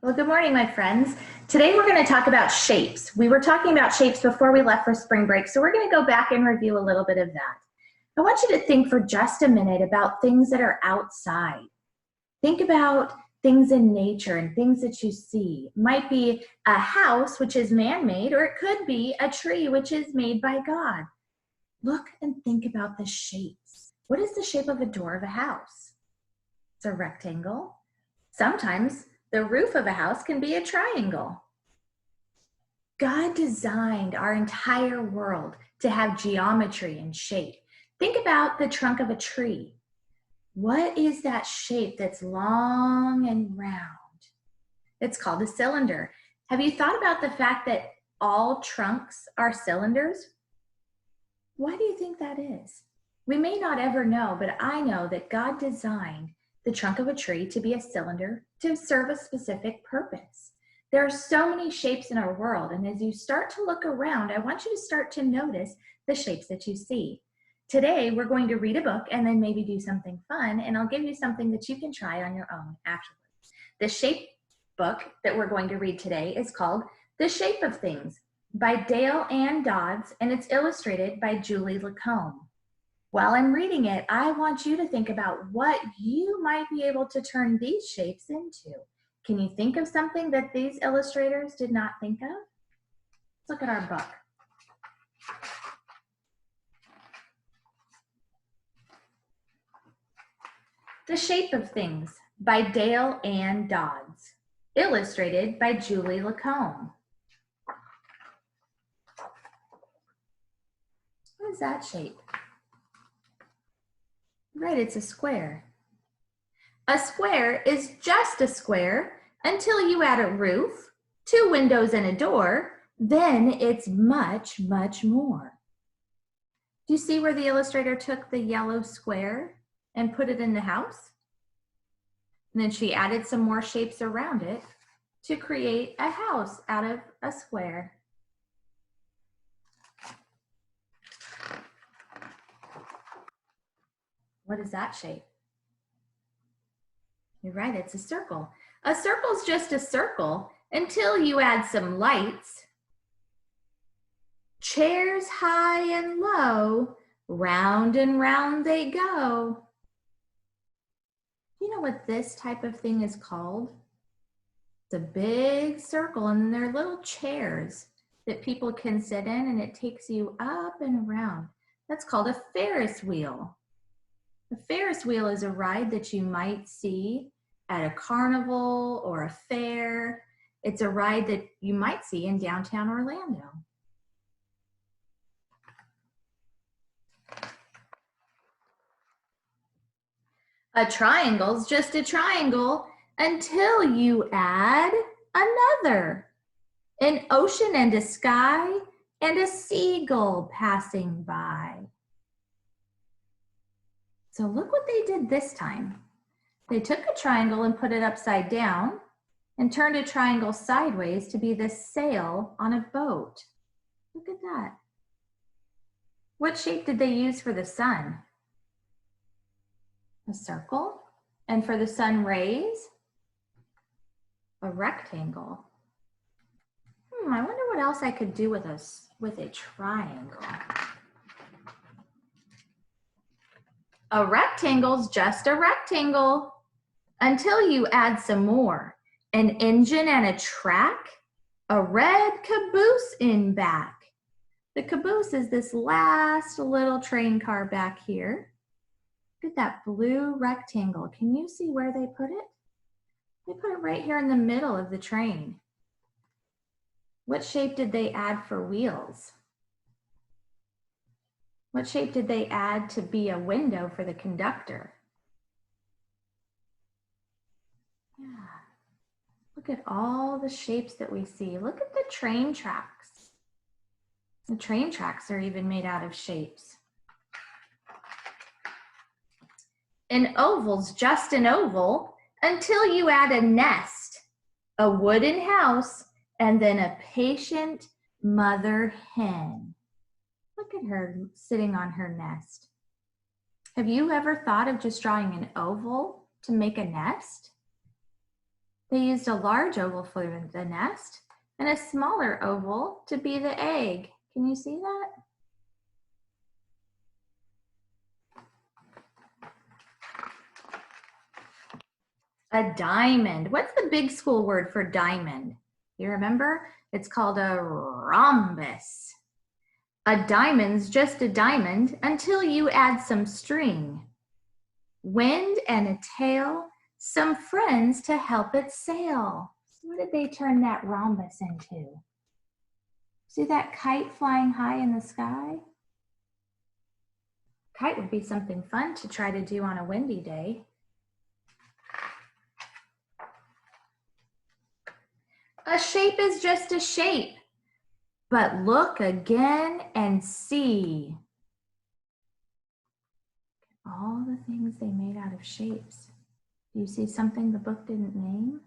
Well, good morning, my friends. Today we're going to talk about shapes. We were talking about shapes before we left for spring break, so we're going to go back and review a little bit of that. I want you to think for just a minute about things that are outside. Think about things in nature and things that you see. It might be a house, which is man-made, or it could be a tree, which is made by God. Look and think about the shapes. What is the shape of a door of a house? It's a rectangle. Sometimes the roof of a house can be a triangle. God designed our entire world to have geometry and shape. Think about the trunk of a tree. What is that shape that's long and round? It's called a cylinder. Have you thought about the fact that all trunks are cylinders? Why do you think that is? We may not ever know, but I know that God designed the trunk of a tree to be a cylinder to serve a specific purpose. There are so many shapes in our world, and as you start to look around, I want you to start to notice the shapes that you see. Today, we're going to read a book and then maybe do something fun, and I'll give you something that you can try on your own afterwards. The shape book that we're going to read today is called The Shape of Things by Dale Ann Dodds, and it's illustrated by Julie Lacombe. While I'm reading it, I want you to think about what you might be able to turn these shapes into. Can you think of something that these illustrators did not think of? Let's look at our book. The Shape of Things by Dale Ann Dodds, illustrated by Julie Lacombe. What is that shape? Right, it's a square. A square is just a square until you add a roof, 2 windows and a door, then it's much, much more. Do you see where the illustrator took the yellow square and put it in the house? And then she added some more shapes around it to create a house out of a square. What is that shape? You're right, it's a circle. A circle's just a circle until you add some lights. Chairs high and low, round and round they go. Do you know what this type of thing is called? It's a big circle, and there are little chairs that people can sit in, and it takes you up and around. That's called a Ferris wheel. A Ferris wheel is a ride that you might see at a carnival or a fair. It's a ride that you might see in downtown Orlando. A triangle's just a triangle until you add another. An ocean and a sky and a seagull passing by. So look what they did this time. They took a triangle and put it upside down and turned a triangle sideways to be the sail on a boat. Look at that. What shape did they use for the sun? A circle. And for the sun rays? A rectangle. I wonder what else I could do with a triangle. A rectangle's just a rectangle until you add some more. An engine and a track, a red caboose in back. The caboose is this last little train car back here. Look at that blue rectangle. Can you see where they put it? They put it right here in the middle of the train. What shape did they add for wheels? What shape did they add to be a window for the conductor? Yeah. Look at all the shapes that we see. Look at the train tracks. The train tracks are even made out of shapes. An oval's just an oval until you add a nest, a wooden house, and then a patient mother hen. Look at her sitting on her nest. Have you ever thought of just drawing an oval to make a nest? They used a large oval for the nest and a smaller oval to be the egg. Can you see that? A diamond. What's the big school word for diamond? You remember? It's called a rhombus. A diamond's just a diamond until you add some string, wind and a tail, some friends to help it sail. So what did they turn that rhombus into? See that kite flying high in the sky? Kite would be something fun to try to do on a windy day. A shape is just a shape, but look again and see all the things they made out of shapes. Do you see something the book didn't name?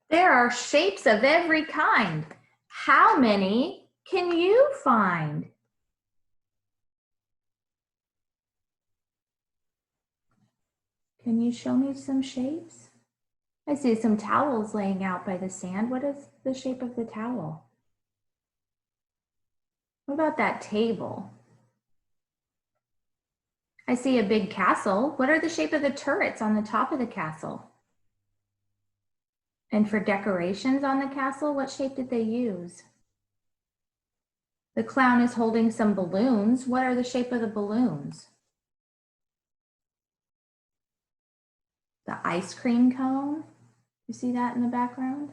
There are shapes of every kind. How many can you find? Can you show me some shapes? I see some towels laying out by the sand. What is the shape of the towel? What about that table? I see a big castle. What are the shape of the turrets on the top of the castle? And for decorations on the castle, what shape did they use? The clown is holding some balloons. What are the shape of the balloons? The ice cream cone. You see that in the background?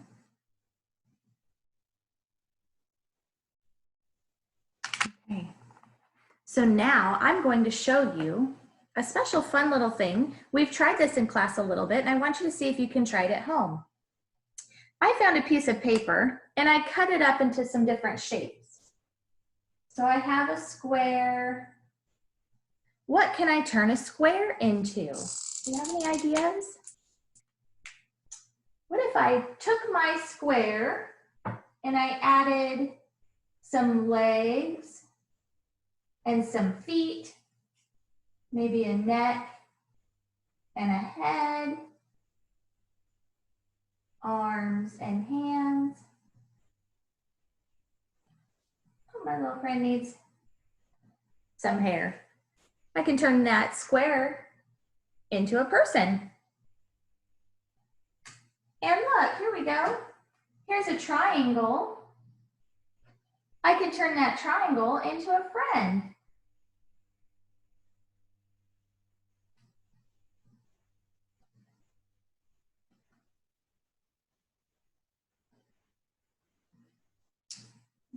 Okay. So now I'm going to show you a special fun little thing. We've tried this in class a little bit, and I want you to see if you can try it at home. I found a piece of paper and I cut it up into some different shapes. So I have a square. What can I turn a square into? Do you have any ideas? What if I took my square and I added some legs and some feet, maybe a neck and a head, arms and hands. Oh, my little friend needs some hair. I can turn that square into a person. And look, here we go. Here's a triangle. I can turn that triangle into a friend.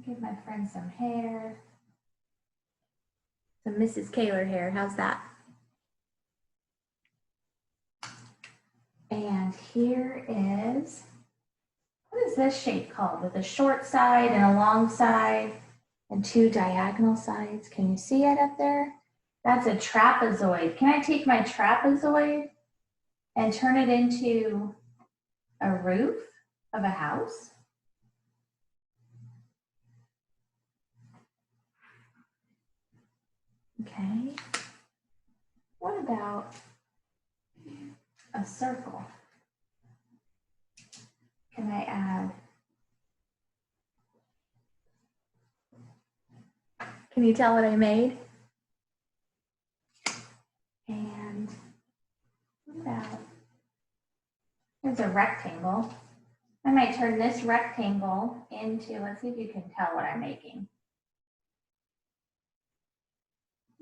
Give my friend some hair. Some Mrs. Kaler hair, how's that? And here is, what is this shape called? With a short side and a long side and two diagonal sides. Can you see it up there? That's a trapezoid. Can I take my trapezoid and turn it into a roof of a house? Okay. What about a circle? Can I add? Can you tell what I made? And what about, here's a rectangle. I might turn this rectangle into, let's see if you can tell what I'm making.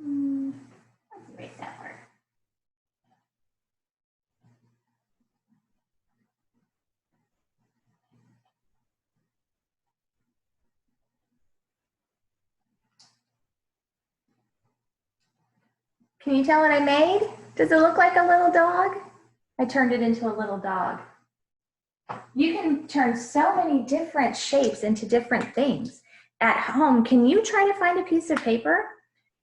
Let's erase that part. Can you tell what I made? Does it look like a little dog? I turned it into a little dog. You can turn so many different shapes into different things. At home, can you try to find a piece of paper?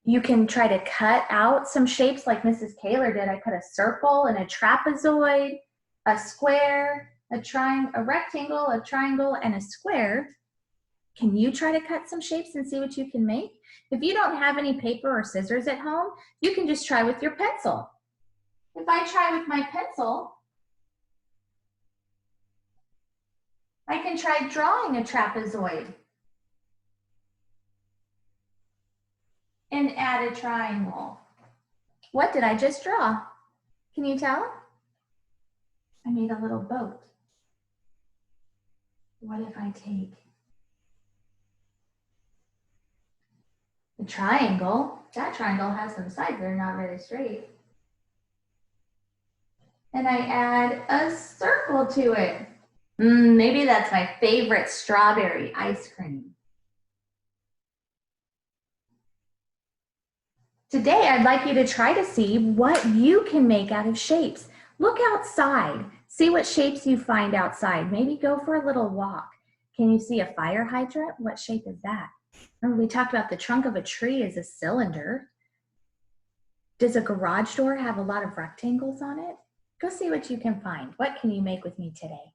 You can try to cut out some shapes like Mrs. Kaler did. I cut a circle and a trapezoid, a square, a triangle, a rectangle, a triangle, and a square. Can you try to cut some shapes and see what you can make? If you don't have any paper or scissors at home, you can just try with your pencil. If I try with my pencil, I can try drawing a trapezoid and add a triangle. What did I just draw? Can you tell? I made a little boat. What if I take the triangle? That triangle has some sides that are not very straight. And I add a circle to it. Maybe that's my favorite, strawberry ice cream. Today, I'd like you to try to see what you can make out of shapes. Look outside. See what shapes you find outside. Maybe go for a little walk. Can you see a fire hydrant? What shape is that? Remember, we talked about the trunk of a tree is a cylinder. Does a garage door have a lot of rectangles on it? Go see what you can find. What can you make with me today?